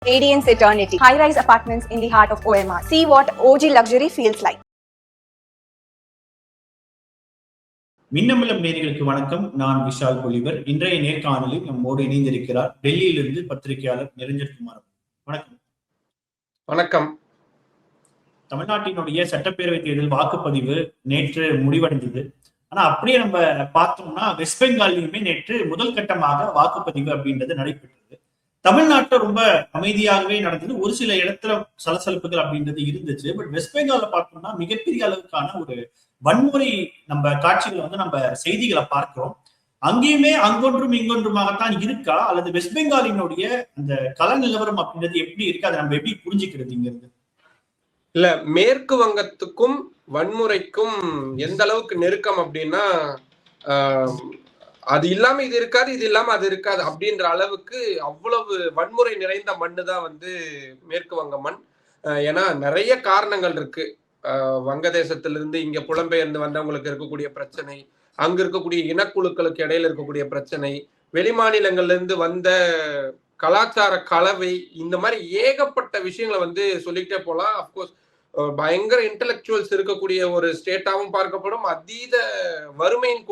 Radiance Eternity. High-rise apartments in the heart of OMR. See what OG luxury feels like. Minnambalam நேயர்களுக்கு வணக்கம். நான் விஷால் பொலிவர். இன்றைய நேர்காணலில் நம்மோடு இணைந்திருக்கிறார் டெல்லியிலிருந்து பத்திரிகையாளர் நிரஞ்சன் குமார். வணக்கம். வணக்கம். தமிழ்நாட்டினுடைய சட்டப்பேரவை தேர்தல் வாக்குப்பதிவு நேற்று முடிவடைந்தது. ஆனா அப்படியே நம்ம பார்த்தோம்னா வெஸ்ட் பெங்காலிலுமே நேற்று முதல் கட்டமாக வாக்குப்பதிவு அப்படின்றது நடைபெற்றது. தமிழ்நாட்டுல ரொம்ப அமைதியாகவே நடந்தது. ஒரு சில இடத்துல சலசலப்புகள் அப்படின்றது இருந்துச்சு. பட் வெஸ்ட் பெங்கால்ல பார்த்தோம்னா மிகப்பெரிய அளவுக்கான ஒரு வன்முறை நம்ம காட்சிகளை நம்ம செய்திகளை பார்க்கிறோம். அங்கேயுமே அங்கொன்றும் இங்கொன்றுமாகத்தான் இருக்கா, அல்லது வெஸ்ட் பெங்காலினுடைய அந்த கள நிலவரம் அப்படின்றது எப்படி இருக்கு, அதை நம்ம எப்படி புரிஞ்சுக்கிறதுங்கிறது? இல்ல, மேற்கு வங்கத்துக்கும் வன்முறைக்கும் எந்த அளவுக்கு நெருக்கம் அப்படின்னா, அது இல்லாம இது இருக்காது, இது இல்லாம அது இருக்காது அப்படின்ற அளவுக்கு அவ்வளவு வன்முறை நிறைந்த மண்ணு தான் மேற்கு வங்க மண். ஏன்னா நிறைய காரணங்கள் இருக்கு. வங்கதேசத்திலிருந்து இங்க புலம்பெயர்ந்து வந்தவங்களுக்கு இருக்கக்கூடிய பிரச்சனை, அங்க இருக்கக்கூடிய இனக்குழுக்களுக்கு இடையில இருக்கக்கூடிய பிரச்சனை, வெளிமாநிலங்கள்ல இருந்து வந்த கலாச்சார கலவை, இந்த மாதிரி ஏகப்பட்ட விஷயங்களை சொல்லிக்கிட்டே போலாம். அப்கோர்ஸ் பயங்கர இன்டலெக்சுவல்ஸ் இருக்கக்கூடிய ஒரு ஸ்டேட்டாவும் பார்க்கப்படும். அதீத வறுமையின்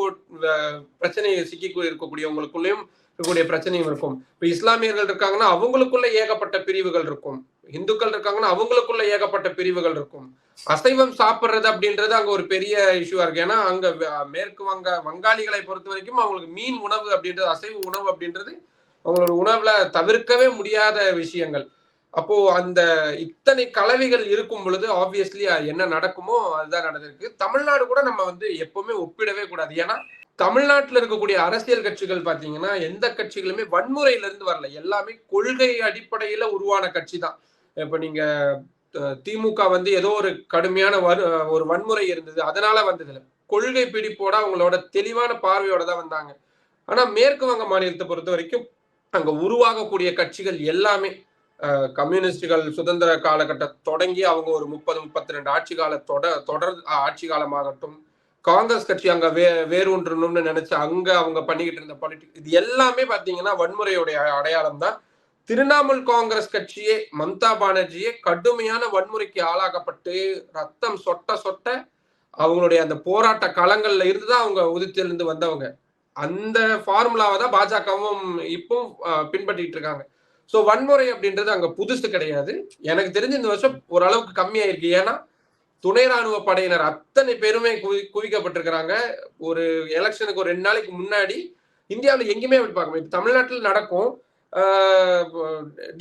பிரச்சனையை சிக்கி இருக்கக்கூடியவங்களுக்குள்ளேயும் இருக்கக்கூடிய பிரச்சனையும் இருக்கும். இப்ப இஸ்லாமியர்கள் இருக்காங்கன்னா அவங்களுக்குள்ள ஏகப்பட்ட பிரிவுகள் இருக்கும், இந்துக்கள் இருக்காங்கன்னா அவங்களுக்குள்ள ஏகப்பட்ட பிரிவுகள் இருக்கும். அசைவம் சாப்பிடுறது அப்படின்றது அங்க ஒரு பெரிய இஷ்யூவா இருக்கு. ஏன்னா அங்க மேற்கு வங்காளிகளை பொறுத்த வரைக்கும் அவங்களுக்கு மீன் உணவு அப்படின்றது, அசைவ உணவு அப்படின்றது அவங்களோட உணவுல தவிர்க்கவே முடியாத விஷயங்கள். அப்போ அந்த இத்தனை கலவைகள் இருக்கும் பொழுது ஆப்வியஸ்லி என்ன நடக்குமோ அதுதான் நடந்திருக்கு. தமிழ்நாடு கூட நம்ம எப்பவுமே ஒப்பிடவே கூடாது. ஏன்னா தமிழ்நாட்டுல இருக்கக்கூடிய அரசியல் கட்சிகள் பாத்தீங்கன்னா எந்த கட்சிகளுமே வன்முறையில இருந்து வரல, எல்லாமே கொள்கை அடிப்படையில உருவான கட்சி தான். இப்ப நீங்க திமுக ஏதோ ஒரு கடுமையான ஒரு வன்முறை இருந்தது, அதனால வந்ததுல கொள்கை பிடிப்போட அவங்களோட தெளிவான பார்வையோட தான் வந்தாங்க. ஆனா மேற்கு வங்க மாநிலத்தை பொறுத்த வரைக்கும் அங்க உருவாகக்கூடிய கட்சிகள் எல்லாமே கம்யூனிஸ்டுகள் சுதந்திர காலகட்டம் தொடங்கி அவங்க ஒரு 30-32 ஆட்சி கால தொடர் ஆட்சி காலமாகட்டும், காங்கிரஸ் கட்சி அங்க வேரூன்றணும்னு நினைச்சு அங்க அவங்க பண்ணிக்கிட்டு இருந்த பாலிடிக்ஸ், இது எல்லாமே பாத்தீங்கன்னா வன்முறையுடைய அடையாளம் தான். திரிணாமுல் காங்கிரஸ் கட்சியே, மம்தா பானர்ஜியே கடுமையான வன்முறைக்கு ஆளாக்கப்பட்டு ரத்தம் சொட்ட சொட்ட அவங்களுடைய அந்த போராட்ட களங்கள்ல இருந்துதான் அவங்க உதித்திலிருந்து வந்தவங்க. அந்த ஃபார்முலாவை தான் பாஜகவும் இப்போ பின்பற்றிட்டு இருக்காங்க. ஸோ வன்முறை அப்படின்றது அங்க புதுசு கிடையாது. எனக்கு தெரிஞ்சு இந்த வருஷம் ஓரளவுக்கு கம்மியாயிருக்கு. ஏன்னா துணை ராணுவ படையினர் அத்தனை பேருமே குவிக்கப்பட்டிருக்கிறாங்க. ஒரு எலெக்ஷனுக்கு ஒரு 2 நாளைக்கு முன்னாடி இந்தியாவில் எங்கேயுமே பார்க்க, இப்ப தமிழ்நாட்டில் நடக்கும்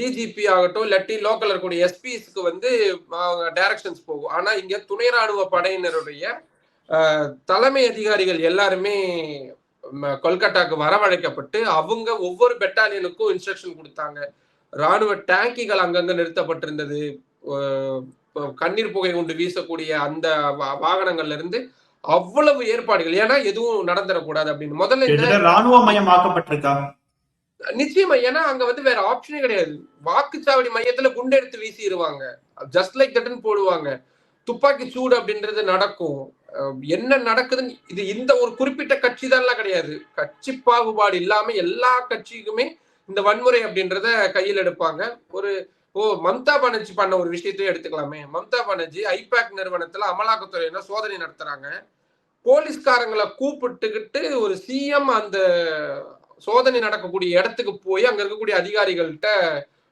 டிஜிபி ஆகட்டும் இல்லாட்டி லோக்கல் இருக்கக்கூடிய எஸ்பிஸ்க்கு டைரக்ஷன்ஸ் போகும். ஆனா இங்க துணை ராணுவ படையினருடைய தலைமை அதிகாரிகள் எல்லாருமே கொல்கட்டாக்கு வரவழைக்கப்பட்டு அவங்க ஒவ்வொரு பெட்டாலியனுக்கும் இன்ஸ்ட்ரக்ஷன் கொடுத்தாங்க. ராணுவ டேங்கிகள் அங்கங்க நிறுத்தப்பட்டிருந்தது. கண்ணீர் புகை கொண்டு வீசக்கூடிய அந்த வாகனங்கள்ல இருந்து அவ்வளவு ஏற்பாடுகள். ஏன்னா எதுவும் நடந்துடக்கூடாது அப்படின்னு முதல்ல ராணுவமயமாக்கப்பட்டிருக்கா. நிச்சயமா. ஏன்னா அங்க வேற ஆப்ஷனே கிடையாது. வாக்குச்சாவடி மையத்துல குண்டு எடுத்து வீசிடுவாங்க, ஜஸ்ட் லைக் தட்னு போடுவாங்க. துப்பாக்கி சூடு அப்படின்றது நடக்கும். என்ன நடக்குதுன்னு இது இந்த ஒரு குறிப்பிட்ட கட்சி தான் கிடையாது. கட்சி பாகுபாடு இல்லாம எல்லா கட்சிக்குமே இந்த வன்முறை அப்படின்றத கையில் எடுப்பாங்க. மம்தா பானர்ஜி பண்ண ஒரு விஷயத்தையும் எடுத்துக்கலாமே. மம்தா பானர்ஜி ஐபேக் நிறுவனத்துல அமலாக்கத்துறையினர் சோதனை நடத்துறாங்க. போலீஸ்காரங்களை கூப்பிட்டுக்கிட்டு ஒரு சிஎம் அந்த சோதனை நடக்கக்கூடிய இடத்துக்கு போய் அங்க இருக்கக்கூடிய அதிகாரிகள்கிட்ட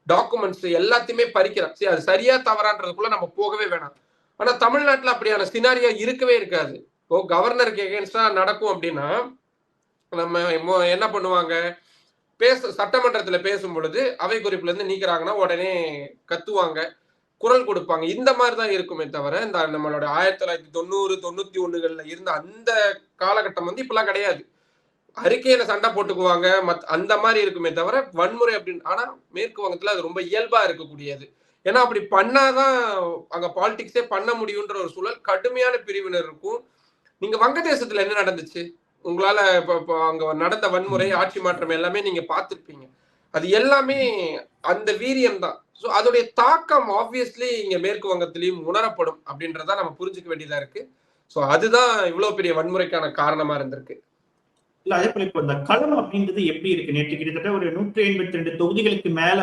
டாக்குமெண்ட்ஸ் எல்லாத்தையுமே பறிக்கிறாங்க. சரி, அது சரியா தவறான்றதுக்குள்ள நம்ம போகவே வேணாம். ஆனா தமிழ்நாட்டுல அப்படியான சினாரியா இருக்கவே இருக்காது. இப்போ கவர்னருக்கு எகென்ஸ்டா நடக்கும் அப்படின்னா நம்ம என்ன பண்ணுவாங்க, சட்டமன்றத்துல பேசும் பொழுது அவை குறிப்புல இருந்து நீக்கிறாங்கன்னா உடனே கத்துவாங்க, குரல் கொடுப்பாங்க. இந்த மாதிரிதான் இருக்குமே தவிர இந்த நம்மளோட 1990-91 இருந்த அந்த காலகட்டம் இப்பெல்லாம் கிடையாது. அறிக்கையில சண்டை போட்டுக்குவாங்க, அந்த மாதிரி இருக்குமே தவிர வன்முறை அப்படின்னு. ஆனா மேற்கு வங்கத்துல அது ரொம்ப இயல்பா இருக்கக்கூடியது. ஏன்னா அப்படி பண்ணாதான் அங்க பாலிடிக்ஸே பண்ண முடியும்ன்ற ஒரு சூழல், கடுமையான பிரிவினர் இருக்கும். நீங்க வங்கதேசத்துல என்ன நடந்துச்சு, உங்களால இப்ப அங்க நடந்த வன்முறை, ஆட்சி மாற்றம் எல்லாமே நீங்க பார்த்திருப்பீங்க. அது எல்லாமே அந்த வீரியம் தான். ஸோ அதோடைய தாக்கம் ஆப்வியஸ்லி இங்க மேற்கு வங்கத்திலையும் உணரப்படும் அப்படின்றத நம்ம புரிஞ்சுக்க வேண்டியதா இருக்கு. ஸோ அதுதான் இவ்வளவு பெரிய வன்முறைக்கான காரணமா இருந்திருக்கு. இல்ல அதே போல இப்போ இந்த களம் அப்படின்றது எப்படி இருக்கு? நேற்று கிட்டத்தட்ட ஒரு 182 தொகுதிகளுக்கு மேல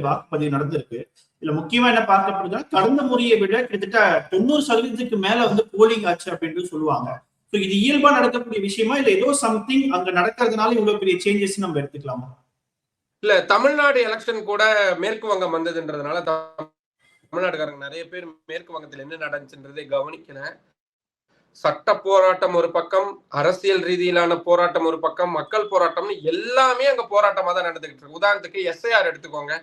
வாக்குப்பதிவு நடந்திருக்கு. இதுல முக்கியமா என்ன பார்க்கப்படுதுன்னா, கடந்த முறையை விட கிட்டத்தட்ட 90% மேல போலிங் ஆச்சு அப்படின்னு சொல்லுவாங்க. இது இயல்பா நடக்கக்கூடிய விஷயமா, இல்ல ஏதோ சம்திங் அங்க நடக்கிறதுனால இவ்வளவு பெரிய சேஞ்சஸ் நம்ம எடுத்துக்கலாமா? இல்ல, தமிழ்நாடு எலெக்ஷன் கூட மேற்கு வங்கம் வந்ததுன்றதுனால தமிழ்நாடுக்காரங்க நிறைய பேர் மேற்கு வங்கத்தில் என்ன நடந்துச்சுன்றதை கவனிக்கல. சட்ட போராட்டம் ஒரு பக்கம், அரசியல் ரீதியிலான போராட்டம் ஒரு பக்கம், மக்கள் போராட்டம்னு எல்லாமே அங்க போராட்டமா தான் நடந்துகிட்டு இருக்கு. உதாரணத்துக்கு எஸ்ஐஆர் எடுத்துக்கோங்க.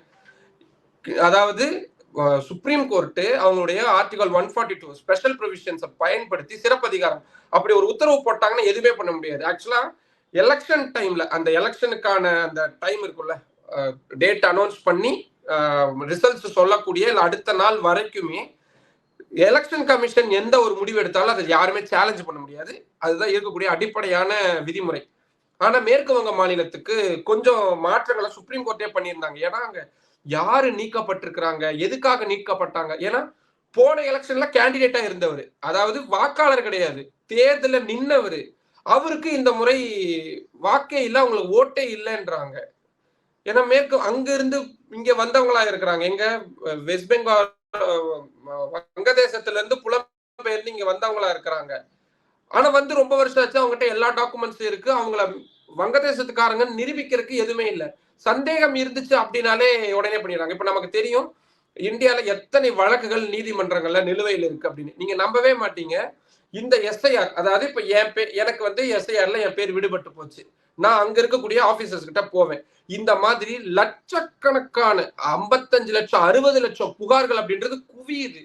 அதாவது சுப்ரீம் கோர்ட் அவங்களுடைய ஆர்டிகல் 142 ஸ்பெஷல் ப்ரொவிஷன்ஸை பயன்படுத்தி சிறப்பு அதிகாரம் அப்படி ஒரு உத்தரவு போட்டாங்கன்னா எதுவுமே பண்ண முடியாது. ஆக்சுவலா எலெக்ஷன் டைம்ல அந்த எலெக்ஷனுக்கான அந்த டைம் இருக்குல்ல, டேட் அனௌன்ஸ் பண்ணி ரிசல்ட்ஸ் சொல்லக்கூடிய அடுத்த நாள் வரைக்குமே எலெக்ஷன் கமிஷன் எந்த ஒரு முடிவு எடுத்தாலும் அதை யாருமே சேலஞ்ச் பண்ண முடியாது. அதுதான் இருக்கக்கூடிய அடிப்படையான விதிமுறை. ஆனா மேற்கு வங்க மாநிலத்துக்கு கொஞ்சம் மாற்றங்களை சுப்ரீம் கோர்ட்டே பண்ணியிருந்தாங்க. ஏன்னா அங்க யாரு நீக்கப்பட்டிருக்கிறாங்க, எதுக்காக நீக்கப்பட்டாங்க? ஏன்னா போன எலெக்ஷன்ல கேண்டிடேட்டா இருந்தவர், அதாவது வாக்காளர் கிடையாது, தேர்தல நின்னவர், அவருக்கு இந்த முறை வாக்கே இல்லை, அவங்களுக்கு ஓட்டே இல்லைன்றாங்க. ஏன்னா மேற்கு அங்க இருந்து இங்க வந்தவங்களா இருக்கிறாங்க. எங்க வெஸ்ட் பெங்கால் வங்கதேசத்துல இருந்து புலம்பெயர்ந்து இங்க வந்தவங்களா இருக்கிறாங்க. ஆனா ரொம்ப வருஷம் ஆச்சு, அவங்ககிட்ட எல்லா டாக்குமெண்ட்ஸ் இருக்கு. அவங்கள வங்கதேசத்துக்காரங்க நிரூபிக்கிறதுக்கு எதுவுமே இல்லை. சந்தேகம் இருந்துச்சு அப்படின்னாலே உடனே பண்ணிடுறாங்க. இப்ப நமக்கு தெரியும் இந்தியால எத்தனை வழக்குகள் நீதிமன்றங்கள்ல நிலுவையில் இருக்கு அப்படின்னு. நீங்க நம்பவே மாட்டீங்க. இந்த எஸ்ஐஆர், அதாவது இப்ப எனக்கு எஸ்ஐஆர்ல என் பேர் விடுபட்டு போச்சு. நான் அங்க இருக்கக்கூடிய ஆபீசர்ஸ் கிட்ட போவேன். இந்த மாதிரி லட்சக்கணக்கான 55 லட்சம் 60 லட்சம் புகார்கள் அப்படின்றது குவியுது.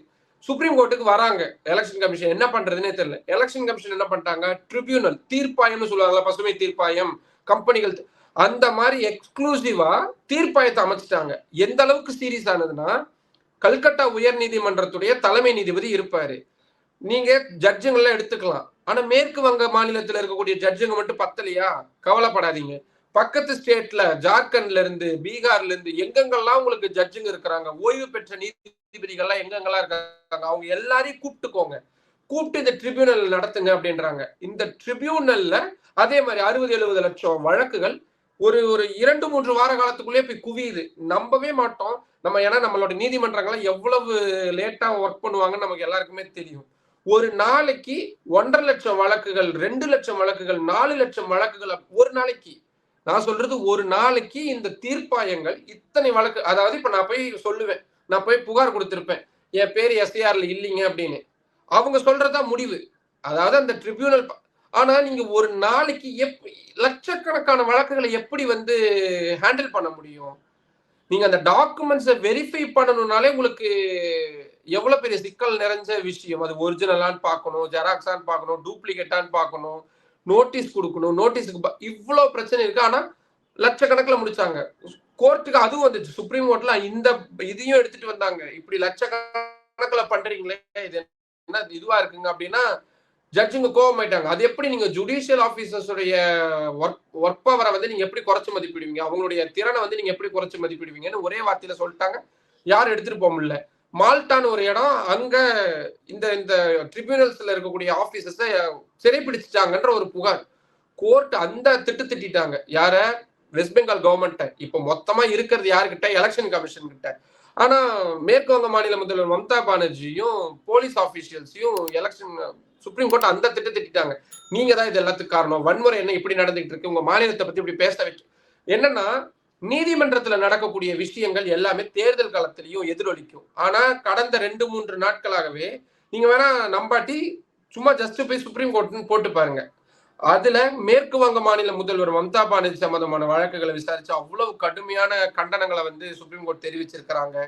சுப்ரீம் கோர்ட்டுக்கு வராங்க. எலெக்ஷன் கமிஷன் என்ன பண்றதுன்னே தெரியல. எலெக்ஷன் கமிஷன் என்ன பண்ணிட்டாங்க, ட்ரிபியூனல் தீர்ப்பாயம்னு சொல்லுவாங்களா, பசுமை தீர்ப்பாயம், கம்பெனிகள், அந்த மாதிரி எக்ஸ்க்ளூசிவா தீர்ப்பாயத்தை அமைச்சிட்டாங்க. எந்த அளவுக்கு சீரியஸ் ஆனதுன்னா, கல்கட்டா உயர் நீதிமன்றத்துடைய தலைமை நீதிபதி இருப்பாரு. நீங்க ஜட்ஜுங்கெல்லாம் எடுத்துக்கலாம். ஆனா மேற்கு வங்க மாநிலத்தில் இருக்கக்கூடிய ஜட்ஜுங்க மட்டும் பத்தலையா, கவலைப்படாதீங்க. பக்கத்து ஸ்டேட்ல ஜார்க்கண்ட்ல இருந்து, பீகார்ல இருந்து எங்கெங்கெல்லாம் உங்களுக்கு ஜட்ஜுங்க இருக்கிறாங்க, ஓய்வு பெற்ற நீதிபதிகள்லாம் எங்கெங்கெல்லாம் இருக்காங்க, அவங்க எல்லாரையும் கூப்பிட்டுக்கோங்க, கூப்பிட்டு இந்த ட்ரிபியூனல் நடத்துங்க அப்படின்றாங்க. இந்த ட்ரிபியூனல்ல அதே மாதிரி 60-70 லட்சம் வழக்குகள் ஒரு 2-3 வார காலத்துக்குள்ளே போய் குவியுது. நம்பவே மாட்டோம் நம்ம. ஏன்னா நம்மளோட நீதிமன்றங்களை எவ்வளவு லேட்டா ஒர்க் பண்ணுவாங்கன்னு நமக்கு எல்லாருக்குமே தெரியும். ஒரு நாளைக்கு 1.5 லட்சம் வழக்குகள், 2 லட்சம் வழக்குகள், 4 லட்சம் வழக்குகள் ஒரு நாளைக்கு. நான் சொல்றது ஒரு நாளைக்கு இந்த தீர்ப்பாயங்கள் இத்தனை வழக்கு. அதாவது இப்ப நான் போய் சொல்லுவேன், நான் போய் புகார் கொடுத்திருப்பேன், என் பேர் எஸ்ஐஆர்ல இல்லைங்க அப்படின்னு. அவங்க சொல்றதா முடிவு, அதாவது அந்த ட்ரிபியூனல். ஆனா நீங்க ஒரு நாளைக்கு லட்சக்கணக்கான வழக்குகளை எப்படி ஹேண்டில் பண்ண முடியும்? நீங்க அந்த டாக்குமெண்ட்ஸை வெரிஃபை பண்ணணும்னாலே உங்களுக்கு எவ்வளவு பெரிய சிக்கல் நிறைஞ்ச விஷயம். அது ஒரிஜினலான்னு பார்க்கணும், ஜெராக்ஸான்னு பார்க்கணும், டூப்ளிகேட்டான்னு பார்க்கணும், நோட்டீஸ் கொடுக்கணும், நோட்டீஸுக்கு இவ்வளவு பிரச்சனை இருக்கு. ஆனா லட்சக்கணக்கில் முடிச்சாங்க. கோர்ட்டுக்கு அதுவும் வந்துச்சு. சுப்ரீம் கோர்ட்ல இந்த இதையும் எடுத்துட்டு வந்தாங்க. இப்படி லட்சக்கணக்கில் பண்றீங்களே, இது என்ன இதுவா இருக்குங்க அப்படின்னா ஜட்ஜுங்க கோவமாயிட்டாங்க. அது எப்படி நீங்க ஜுடிஷியல் ஆபீசர்ஸுடைய ஒர்க் பவரை நீங்க எப்படி குறைச்சு மதிப்பிடுவீங்க, அவங்களுடைய திறனை நீங்க எப்படி குறைச்சு மதிப்பிடுவீங்கன்னு ஒரே வார்த்தையில சொல்லிட்டாங்க. யாரும் எடுத்துட்டு போக முடியல. மால்டான்னு ஒரு இடம், அங்க இந்த இந்த ட்ரிபியூனல்ஸ்ல இருக்கக்கூடிய ஆபீசர்ஸை சிறைப்பிடிச்சிட்டாங்கன்ற ஒரு புகார். கோர்ட் அந்த திட்டிட்டாங்க. யார? West Bengal government. இப்ப மொத்தமா இருக்கிறது யாருக்கிட்ட? எலெக்ஷன் கமிஷன் கிட்ட. ஆனா மேற்கு வங்க மாநில முதல்வர் மம்தா பானர்ஜியும் போலீஸ் ஆபீஷியல்ஸையும் எலெக்ஷன் சுப்ரீம் கோர்ட் அந்த திட்டிட்டாங்க. நீங்க தான் இது எல்லாத்துக்கும் காரணம், வன்முறை என்ன இப்படி நடந்துகிட்டு இருக்கு, உங்க மாநிலத்தை பத்தி இப்படி பேச வச்சு. என்னன்னா நீதிமன்றத்துல நடக்கக்கூடிய விஷயங்கள் எல்லாமே தேர்தல் காலத்திலையும் எதிரொலிக்கும். ஆனா கடந்த 2-3 நாட்களாகவே நீங்க வேணா நம்பாட்டி சும்மா ஜஸ்ட் போய் சுப்ரீம் கோர்ட்னு போட்டு பாருங்க. அதுல மேற்கு வங்க மாநில முதல்வர் மம்தா பானர்ஜி சம்பந்தமான வழக்குகளை விசாரிச்சு அவ்வளவு கடுமையான கண்டனங்களை சுப்ரீம் கோர்ட் தெரிவிச்சிருக்கிறாங்க.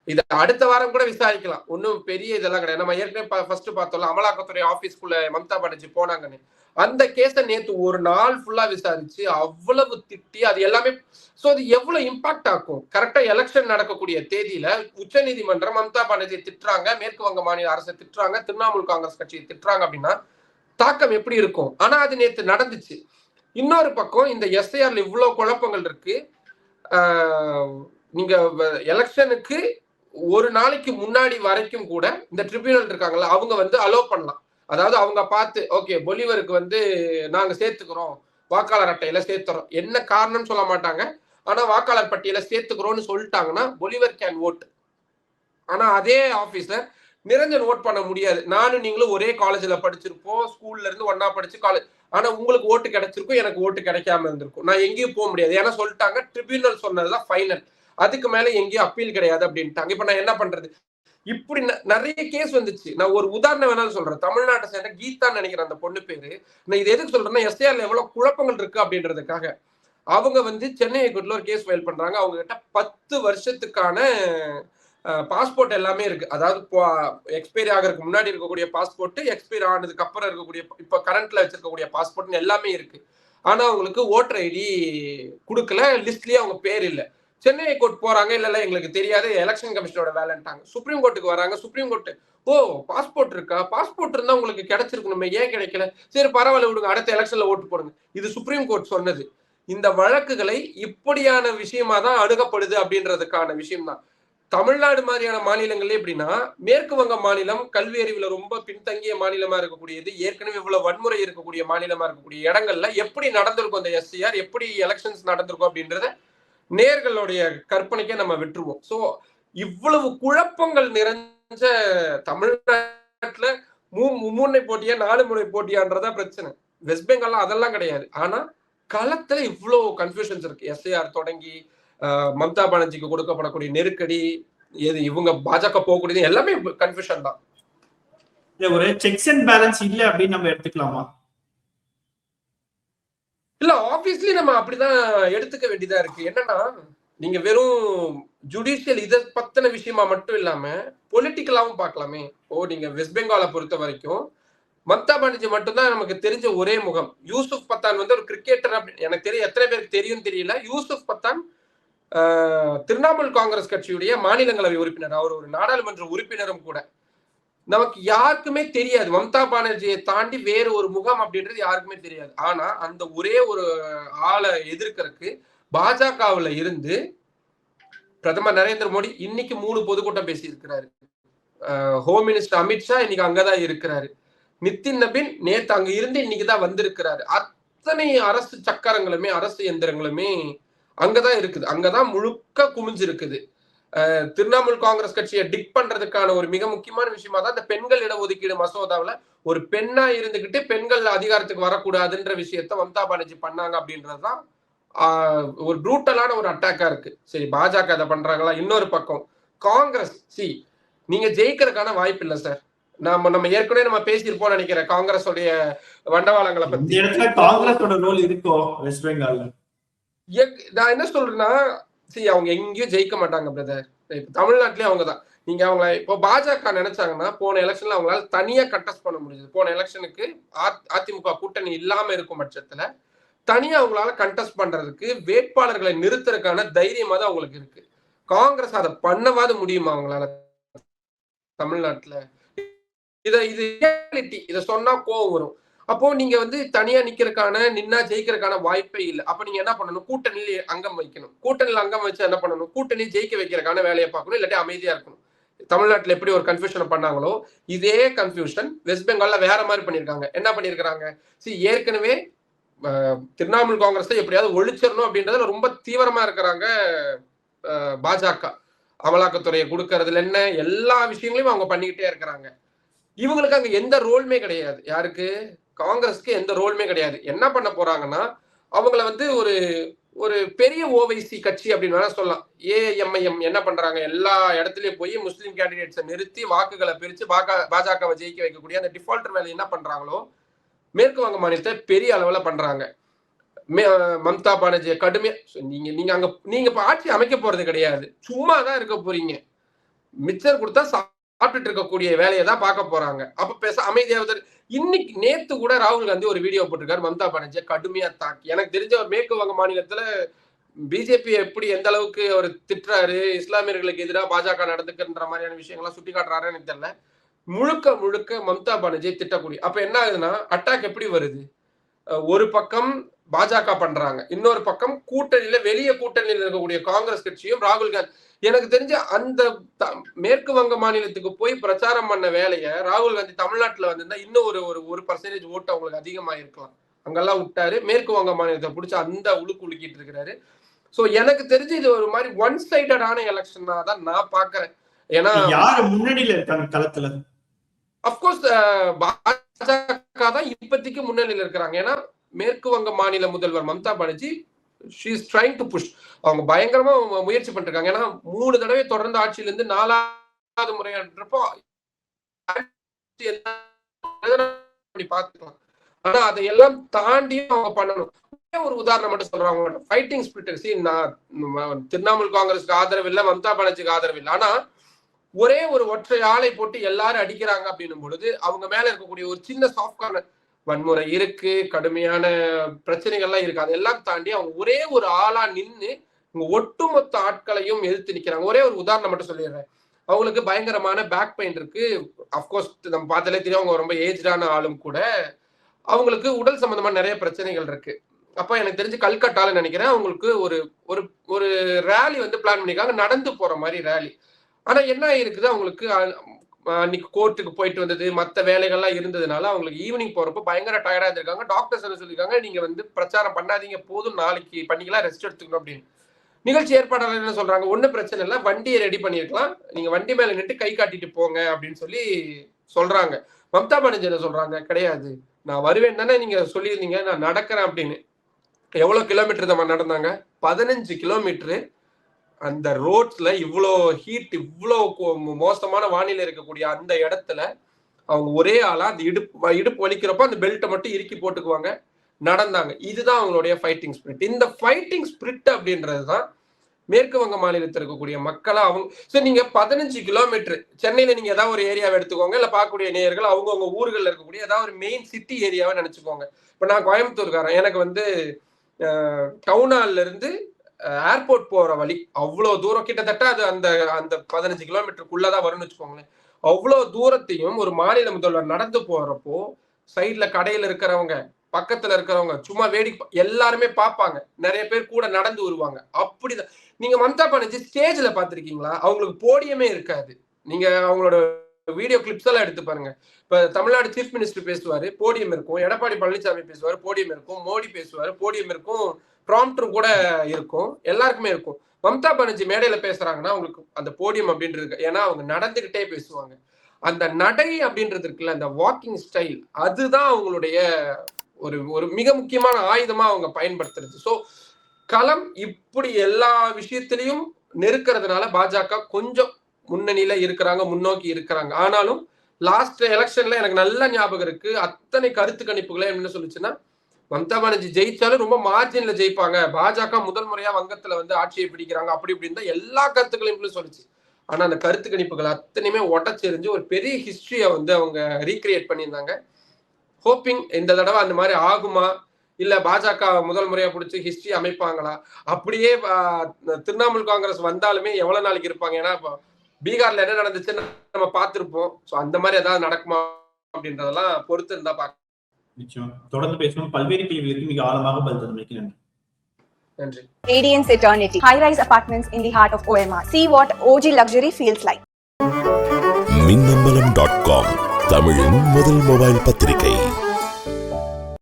இதை அடுத்த வாரம் கூட விசாரிக்கலாம், ஒன்னும் பெரிய இதெல்லாம் கிடையாது. நம்ம ஏற்கனவே ஃபர்ஸ்ட் பார்த்தோம்ல, அமலாக்கத்துறை ஆபீஸ்க்குள்ள மம்தா பானர்ஜி போனாங்கன்னு. அந்த கேஸை நேத்து ஒரு நாள் ஃபுல்லா விசாரிச்சு அவ்வளவு திட்டி அது எல்லாமே. சோ அது எவ்வளவு இம்பாக்ட் ஆகும்? கரெக்டா எலெக்ஷன் நடக்கக்கூடிய தேதியில உச்ச நீதிமன்றம் மம்தா பானர்ஜியை திட்டுறாங்க, மேற்கு வங்க மாநில அரசை திட்டுறாங்க, திரிணாமுல் காங்கிரஸ் கட்சியை திட்டுறாங்க அப்படின்னா தாக்கம் எப்படி இருக்கும்? ஆனா அது நேத்து நடந்துச்சு. இன்னொரு பக்கம் இந்த எஸ்ஐஆர்ல இவ்வளவு குழப்பங்கள் இருக்கு. நீங்க எலெக்ஷனுக்கு ஒரு நாளைக்கு முன்னாடி வரைக்கும் கூட இந்த ட்ரிபியூனல் இருக்காங்கல்ல, அவங்க அலோ பண்ணலாம். அதாவது அவங்க பார்த்து ஓகே பொலிவருக்கு நாங்க சேர்த்துக்கிறோம், வாக்காளர் அட்டையில சேர்த்துறோம். என்ன காரணம்னு சொல்ல மாட்டாங்க. ஆனா வாக்காளர் பட்டியல சேர்த்துக்கிறோம்னு சொல்லிட்டாங்கன்னா பொலிவர் கேன் ஓட். ஆனா அதே ஆபீஸ்ல நிரஞ்சன் ஓட் பண்ண முடியாது. நானும் நீங்களும் ஒரே காலேஜ்ல படிச்சிருப்போம், ஸ்கூல்ல இருந்து ஒன்னா படிச்சு காலேஜ். ஆனா உங்களுக்கு ஓட்டு கிடைச்சிருக்கும், எனக்கு ஓட்டு கிடைக்காம இருந்திருக்கும். நான் எங்கேயும் போக முடியாது. ஏன்னா சொல்லிட்டாங்க ட்ரிபியூனல் சொன்னதுதான் ஃபைனல். அதுக்கு மேல எங்கேயும் அப்பீல் கிடையாது அப்படின்ட்டாங்க. இப்ப நான் என்ன பண்றது? இப்படி நிறைய கேஸ் வந்துச்சு. நான் ஒரு உதாரணம் வேணாலும் சொல்றேன். தமிழ்நாட்டை சேர்ந்த கீதான்னு நினைக்கிறேன் அந்த பொண்ணு பேரு. நான் இது எதுக்கு சொல்றேன்னா எஸ்ஏஆர்ல எவ்வளவு குழப்பங்கள் இருக்கு அப்படின்றதுக்காக. அவங்க சென்னை ஹைகோர்ட்ல ஒரு கேஸ் ஃபைல் பண்றாங்க. அவங்க கிட்ட 10 வருஷத்துக்கான பாஸ்போர்ட் எல்லாமே இருக்கு. அதாவது எக்ஸ்பைரி ஆகிறதுக்கு முன்னாடி இருக்கக்கூடிய பாஸ்போர்ட், எக்ஸ்பைரி ஆனதுக்கு அப்புறம் இருக்கக்கூடிய இப்ப கரண்ட்ல வச்சிருக்கக்கூடிய பாஸ்போர்ட் எல்லாமே இருக்கு. ஆனா அவங்களுக்கு ஓட்டர் ஐடி கொடுக்கல, லிஸ்ட்லயே அவங்க பேர் இல்ல. சென்னை ஹைகோர்ட் போறாங்க, இல்ல எங்களுக்கு தெரியாது, எலெக்ஷன் கமிஷனோட வேலைன்ட்டாங்க. சுப்ரீம் கோர்ட்டுக்கு வராங்க. சுப்ரீம் கோர்ட் ஓ பாஸ்போர்ட் இருக்கா, பாஸ்போர்ட் இருந்தா உங்களுக்கு கிடைச்சிருக்கணுமே, ஏன் கிடைக்கல, சரி பரவாயில்ல விடுங்க, அடுத்த எலெக்ஷன்ல ஓட்டு போடுங்க. இது சுப்ரீம் கோர்ட் சொன்னது. இந்த வழக்குகளை இப்படியான விஷயமா தான் அணுகப்படுது அப்படின்றதுக்கான விஷயம் தான். தமிழ்நாடு மாதிரியான மாநிலங்கள்ல எப்படின்னா, மேற்கு வங்க மாநிலம் கல்வி அறிவுல ரொம்ப பின்தங்கிய மாநிலமா இருக்கக்கூடியது, ஏற்கனவே இவ்வளவு வன்முறை இருக்கக்கூடிய மாநிலமா இருக்கக்கூடிய இடங்கள்ல எப்படி நடந்திருக்கும் அந்த எஸ்சிஆர், எப்படி எலெக்ஷன்ஸ் நடந்திருக்கும் அப்படின்றத நேர்களுடைய கற்பனைக்கே நம்ம விட்டுருவோம். சோ இவ்வளவு குழப்பங்கள் நிறைஞ்ச தமிழ்நாட்டுல மும்முனை போட்டியா 4 முனை போட்டியான்றதா பிரச்சனை. வெஸ்ட் பெங்கால் அதெல்லாம் கிடையாது. ஆனா களத்துல இவ்வளவு கன்ஃபியூஷன்ஸ் இருக்கு. எஸ்ஐஆர் தொடங்கி மம்தா பானர்ஜிக்கு கொடுக்கப்படக்கூடிய நெருக்கடி, எது இவங்க பாஜக போகக்கூடியது எல்லாமே கன்ஃபியூஷன் தான். ஒரு செக்ஸ் அண்ட் பேலன்ஸ் இல்ல அப்படின்னு நம்ம எடுத்துக்கலாமா? இல்ல ஆப்வியஸ்லி நம்ம அப்படிதான் எடுத்துக்க வேண்டியதா இருக்கு. என்னன்னா நீங்க வெறும் ஜுடிஷியல் இதை பத்தின விஷயமா மட்டும் இல்லாம பொலிட்டிக்கலாவும் பார்க்கலாமே. நீங்க வெஸ்ட் பெங்காலை பொறுத்த வரைக்கும் மம்தா பானர்ஜி மட்டும்தான் நமக்கு தெரிஞ்ச ஒரே முகம். யூசுப் பத்தான் ஒரு கிரிக்கெட்டர். எனக்கு தெரியும், எத்தனை பேருக்கு தெரியும் தெரியல. யூசுப் பத்தான் திரிணாமுல் காங்கிரஸ் கட்சியுடைய மாநிலங்களவை உறுப்பினர். அவர் ஒரு நாடாளுமன்ற உறுப்பினரும் கூட. நமக்கு யாருக்குமே தெரியாது, மம்தா பானர்ஜியை தாண்டி வேறு ஒரு முகம் அப்படின்றது யாருக்குமே தெரியாது. ஆனா அந்த ஒரே ஒரு ஆளை எதிர்க்கிறதுக்கு பாஜகவுல இருந்து பிரதமர் நரேந்திர மோடி இன்னைக்கு 3 பொதுக்கூட்டம் பேசி இருக்கிறாரு. ஹோம் மினிஸ்டர் அமித்ஷா இன்னைக்கு அங்கதான் இருக்கிறாரு. நிதின் நபீன் நேத்து அங்க இருந்து இன்னைக்குதான் வந்திருக்கிறாரு. அத்தனை அரசு சக்கரங்களுமே, அரசு எந்திரங்களுமே அங்கதான் இருக்குது. அங்கதான் முழுக்க குமிஞ்சு இருக்குது. திரிணாமுல் காங்கிரஸ் கட்சியை டிக் பண்றதுக்கான ஒரு மிக முக்கியமான விஷயமா தான் இந்த பெண்கள் இடஒதுக்கீடு மசோதாவில் ஒரு பெண்ணா இருந்துகிட்டு பெண்கள் அதிகாரத்துக்கு வரக்கூடாதுன்ற விஷயத்த மம்தா பானர்ஜி பண்ணாங்க அப்படின்றதுதான் ஒரு ப்ரூட்டலான ஒரு அட்டாக்கா இருக்கு. சரி, பாஜக அதை பண்றாங்களா? இன்னொரு பக்கம் காங்கிரஸ், நீங்க ஜெயிக்கிறதுக்கான வாய்ப்பு இல்லை சார். நம்ம ஏற்கனவே நம்ம பேசியிருப்போம் நினைக்கிறேன் காங்கிரஸ் உடைய வண்டவாளங்களை பத்தி. காங்கிரஸோட ரோல் இருக்கோ வெஸ்ட் பெங்கால்ல? நான் என்ன சொல்றேன்னா, அவங்க எங்கேயும் ஜெயிக்க மாட்டாங்க பிரதர். தமிழ்நாட்டிலேயே அவங்கதான். நீங்க அவங்களை இப்போ பாஜக நினைச்சாங்கன்னா போன எலெக்ஷன்ல அவங்களால தனியா கண்டெஸ்ட் பண்ண முடியுது. போன எலெக்ஷனுக்கு அதிமுக கூட்டணி இல்லாம இருக்கும் பட்சத்துல தனியா அவங்களால கண்டெஸ்ட் பண்றதுக்கு வேட்பாளர்களை நிறுத்துறதுக்கான தைரியமா தான் அவங்களுக்கு இருக்கு. காங்கிரஸ் அதை பண்ணவாது முடியுமா அவங்களால தமிழ்நாட்டுல? இது ரியாலிட்டி. இதை சொன்னா கோவம் வரும். அப்போ நீங்க தனியா நின்னா ஜெயிக்கிறதுக்கான வாய்ப்பே இல்லை. அப்ப நீங்க என்ன பண்ணணும்? கூட்டணியில் அங்கம் வைக்கணும். கூட்டணியில் அங்கம் வச்சு என்ன பண்ணணும்? கூட்டணி ஜெயிக்க வைக்கிறதுக்கான வேலையை பார்க்கணும், இல்லாட்டி அமைதியா இருக்கணும். தமிழ்நாட்டுல எப்படி ஒரு கன்ஃபியூஷன் பண்ணாங்களோ இதே கன்ஃபியூஷன் வெஸ்ட் பெங்கால்ல வேற மாதிரி பண்ணிருக்காங்க. என்ன பண்ணிருக்காங்க? ஏற்கனவே திரிணாமுல் காங்கிரஸ் எப்படியாவது ஒழிச்சிடணும் அப்படின்றதுல ரொம்ப தீவிரமா இருக்கிறாங்க பாஜக. அமலாக்கத்துறையை கொடுக்கறதுல என்ன எல்லா விஷயங்களையும் அவங்க பண்ணிக்கிட்டே இருக்கிறாங்க. இவங்களுக்கு அங்க எந்த ரோலுமே கிடையாது. யாருக்கு? காங்கிரஸ்க்கு எந்த ரோலுமே கிடையாது. என்ன பண்ண போறாங்கன்னா அவங்கள ஒரு ஒரு பெரிய ஓவைசி கட்சி அப்படின்னு வேணா சொல்லலாம். ஏஎம்ஐஎம் என்ன பண்றாங்க? எல்லா இடத்துலயும் போய் முஸ்லீம் கேண்டிடேட்ஸை நிறுத்தி வாக்குகளை பிரிச்சு பாஜகவை ஜெயிக்க வைக்கக்கூடிய அந்த டிஃபால்டர் வேலை என்ன பண்றாங்களோ மேற்கு வங்க மாநிலத்தை பெரிய அளவுல பண்றாங்க. மம்தா பானர்ஜியை கடுமையா நீங்க ஆட்சி அமைக்க போறது கிடையாது, சும்மா தான் இருக்க போறீங்க. மிச்சர் கொடுத்தா சாப்பிட்டு இருக்கக்கூடிய வேலையை தான் பார்க்க போறாங்க. அப்ப பேச அமைதியாவது. இன்னைக்கு நேத்து கூட ராகுல் காந்தி ஒரு வீடியோ போட்டிருக்காரு மம்தா பானர்ஜியை கடுமையா தாக்கி. எனக்கு தெரிஞ்ச ஒரு மேற்கு வங்க மாநிலத்துல பிஜேபி எப்படி எந்த அளவுக்கு அவர் திட்டுறாரு, இஸ்லாமியர்களுக்கு எதிராக பாஜக நடந்துக்கின்ற மாதிரியான விஷயங்கள்லாம் சுட்டி காட்டுறாரு எனக்கு தெரியல. முழுக்க முழுக்க மம்தா பானர்ஜியை திட்டக்கூடிய. அப்ப என்ன ஆகுதுன்னா அட்டாக் எப்படி வருது? ஒரு பக்கம் பாஜக பண்றாங்க, இன்னொரு பக்கம் கூட்டணியில வெளியே கூட்டணியில் இருக்கக்கூடிய காங்கிரஸ் கட்சியும் ராகுல் காந்தி. எனக்கு தெரிஞ்ச அந்த மேற்கு வங்க மாநிலத்துக்கு போய் பிரச்சாரம் பண்ண வேலையை ராகுல் காந்தி தமிழ்நாட்டுல வந்திருந்தா இன்னும் ஒரு 1% ஓட்டு அவங்களுக்கு அதிகமா இருக்கலாம். அங்கெல்லாம் விட்டாரு. மேற்கு வங்க மாநிலத்தை பிடிச்சி அந்த உழுக்கிட்டு இருக்கிறாரு. சோ எனக்கு தெரிஞ்சு இது ஒரு மாதிரி ஒன் சைடடான எலெக்ஷனா தான் நான் பாக்குறேன். ஏன்னா யாரு முன்னணியில இருக்காங்க களத்துல? அப்கோர்ஸ் பாஜக தான் இப்போதைக்கு முன்னணியில இருக்கிறாங்க. ஏன்னா மேற்கு வங்க மாநில முதல்வர் Mamata Banerjee she is trying to push. அவங்க பயங்கரமா முயற்சி பண்ணிருக்காங்க. ஏன்னா 3 தடவை தொடர்ந்து ஆட்சியில இருந்து 4வது முறைன்றப்போ பாத்துக்கலாம். ஆனா அதையெல்லாம் தாண்டியும் அவங்க பண்ணணும். ஒரு உதாரணம் மட்டும் சொல்றாங்க, ஃபைட்டிங் ஸ்பிரிட். நான் திரிணாமுல் காங்கிரஸுக்கு ஆதரவு இல்லை, மம்தா பானர்ஜிக்கு ஆதரவு இல்லை. ஆனா ஒரே ஒரு ஒற்றை ஆளை போட்டு எல்லாரும் அடிக்கிறாங்க அப்படின்னும் பொழுது அவங்க மேல இருக்கக்கூடிய ஒரு சின்ன சாஃப்ட் கார்னர் வன்முறை இருக்கு, கடுமையான பிரச்சனைகள்லாம் இருக்கு. அதெல்லாம் தாண்டி அவங்க ஒரே ஒரு ஆளா நின்று ஒட்டுமொத்த ஆட்களையும் எதிர்த்து நிக்கிறாங்க. ஒரே ஒரு உதாரணம் மட்டும் சொல்லிடுறேன். அவங்களுக்கு பயங்கரமான பேக் பெயின் இருக்கு. அப்கோர்ஸ் நம்ம பார்த்தாலே தெரியும், அவங்க ரொம்ப ஏஜ்டான ஆளும் கூட. அவங்களுக்கு உடல் சம்பந்தமான நிறைய பிரச்சனைகள் இருக்கு. அப்ப எனக்கு தெரிஞ்சு கல்கட்டால நினைக்கிறேன் அவங்களுக்கு ஒரு ஒரு ஒரு ரேலி வந்து பிளான் பண்ணிருக்காங்க, நடந்து போற மாதிரி ரேலி. ஆனா என்ன இருக்குது, அவங்களுக்கு அன்னைக்கு கோர்ட்டுக்கு போயிட்டு வந்தது, மற்ற வேலைகள்லாம் இருந்ததுனால அவங்களுக்கு ஈவினிங் போறப்போ பயங்கர டயர்டா இருந்திருக்காங்க. டாக்டர்ஸ் என்ன சொல்லியிருக்காங்க, நீங்க வந்து பிரச்சாரம் பண்ணாதீங்க, போதும், நாளைக்கு பண்ணிக்கலாம், ரெஸ்ட் எடுத்துக்கணும் அப்படின்னு. நிகழ்ச்சி ஏற்பாடாளர் என்ன சொல்றாங்க, ஒன்னும் பிரச்சனை இல்லை, வண்டியை ரெடி பண்ணிருக்கலாம், நீங்க வண்டி மேல நின்று கை காட்டிட்டு போங்க அப்படின்னு சொல்லி சொல்றாங்க. மம்தா பானர்ஜி என்ன சொல்றாங்க, கிடையாது, நான் வருவேன் தானே நீங்க சொல்லியிருந்தீங்க, நான் நடக்கிறேன் அப்படின்னு. எவ்வளவு கிலோமீட்டர் நம்ம நடந்தாங்க? 15 கிலோமீட்டரு. அந்த ரோட்ஸ்ல இவ்வளோ ஹீட், இவ்வளோ மோசமான வானிலை இருக்கக்கூடிய அந்த இடத்துல அவங்க ஒரே ஆளா அந்த இடுப்பு வலிக்கிறப்ப அந்த பெல்ட்டை மட்டும் இறுக்கி போட்டுக்குவாங்க, நடந்தாங்க. இதுதான் அவங்களுடைய ஃபைட்டிங் ஸ்பிரிட். இந்த ஃபைட்டிங் ஸ்பிரிட் அப்படின்றதுதான் மேற்கு வங்க மாநிலத்தில் இருக்கக்கூடிய மக்களை அவங்க நீங்க 15 கிலோமீட்டர் சென்னையில நீங்க ஏதாவது ஒரு ஏரியாவை எடுத்துக்கோங்க, இல்ல பார்க்கக்கூடிய நேயர்கள் அவங்கவுங்க ஊர்களில் இருக்கக்கூடிய ஏதாவது ஒரு மெயின் சிட்டி ஏரியாவை நினைச்சுக்கோங்க. இப்ப நான் கோயம்புத்தூர்காரன், எனக்கு வந்து டவுன் ஹால்ல இருந்து ஏர்போர்ட் போற வழி அவ்வளவு தூரம், கிட்டத்தட்ட அது அந்த அந்த 15 கிலோமீட்டருக்குள்ளதான் வரும்னு வச்சுக்கோங்களேன். அவ்வளவு தூரத்தையும் ஒரு மாநில முதல்வர் நடந்து போறப்போ சைட்ல கடையில இருக்கிறவங்க, பக்கத்துல இருக்கிறவங்க சும்மா வேடிக்கை எல்லாருமே பார்ப்பாங்க, நிறைய பேர் கூட நடந்து வருவாங்க. அப்படிதான் நீங்க மம்தா பானர்ஜி ஸ்டேஜ்ல பாத்திருக்கீங்களா? அவங்களுக்கு போடியமே இருக்காது. நீங்க அவங்களோட வீடியோ கிளிப்ஸ் எல்லாம் எடுத்து பாருங்க. இப்ப தமிழ்நாடு சீஃப் மினிஸ்டர் பேசுவாரு, போடியம் இருக்கும். எடப்பாடி பழனிசாமி பேசுவாரு, போடியம் இருக்கும். மோடி பேசுவாரு, போடியம் இருக்கும். ப்ராம்ப்டர் கூட இருக்கும், எல்லாருக்குமே இருக்கும். மம்தா பானர்ஜி மேடையில பேசுறாங்கன்னா அவங்களுக்கு அந்த போடியம் அப்படின்றது இருக்கு. ஏன்னா அவங்க நடந்துகிட்டே பேசுவாங்க. அந்த நடை அப்படின்றது இருக்குல்ல, அந்த வாக்கிங் ஸ்டைல், அதுதான் அவங்களுடைய ஒரு ஒரு மிக முக்கியமான ஆயுதமா அவங்க பயன்படுத்துறது. ஸோ களம் இப்படி எல்லா விஷயத்திலையும் நெருக்கிறதுனால பாஜக கொஞ்சம் முன்னணியில இருக்கிறாங்க, முன்னோக்கி இருக்கிறாங்க. ஆனாலும் லாஸ்ட் எலெக்ஷன்ல எனக்கு நல்ல ஞாபகம் இருக்கு, அத்தனை கருத்து கணிப்புகளே என்ன சொல்லுச்சுன்னா, மம்தா பானர்ஜி ஜெயிச்சாலும் ரொம்ப மார்ஜின்ல ஜெயிப்பாங்க, பாஜக முதல் முறையா வங்கத்துல வந்து ஆட்சியை பிடிக்கிறாங்க, அப்படி இப்படின்னு தான் எல்லா கருத்துக்களையும் சொல்லிச்சு. ஆனா அந்த கருத்து கணிப்புகள் அத்தனையுமே உடச்செறிஞ்சு ஒரு பெரிய ஹிஸ்டரியை வந்து அவங்க ரீக்ரியேட் பண்ணியிருந்தாங்க. ஹோப்பிங் இந்த தடவை அந்த மாதிரி ஆகுமா, இல்ல பாஜக முதல் முறையா பிடிச்சி ஹிஸ்டரி அமைப்பாங்களா? அப்படியே திரிணாமுல் காங்கிரஸ் வந்தாலுமே எவ்வளவு நாளைக்கு இருப்பாங்க? ஏன்னா இப்போ பீகார்ல என்ன நடந்துச்சுன்னு நம்ம பார்த்திருப்போம். ஸோ அந்த மாதிரி ஏதாவது நடக்குமா அப்படின்றதெல்லாம் பொறுத்து இருந்தா பார்க்க. நிச்சயம் தொடர்ந்து பேசணும். பல்வேறு கேள்விகளுக்கு மிக ஆழமாக பதில் தந்தமைக்கு நன்றி. நன்றி. Radiance Eternity, high-rise apartments in the heart of OMR. See what OG luxury feels like. மின்னம்பலம்.com, தமிழின் முதல் மொபைல் பத்திரிகை.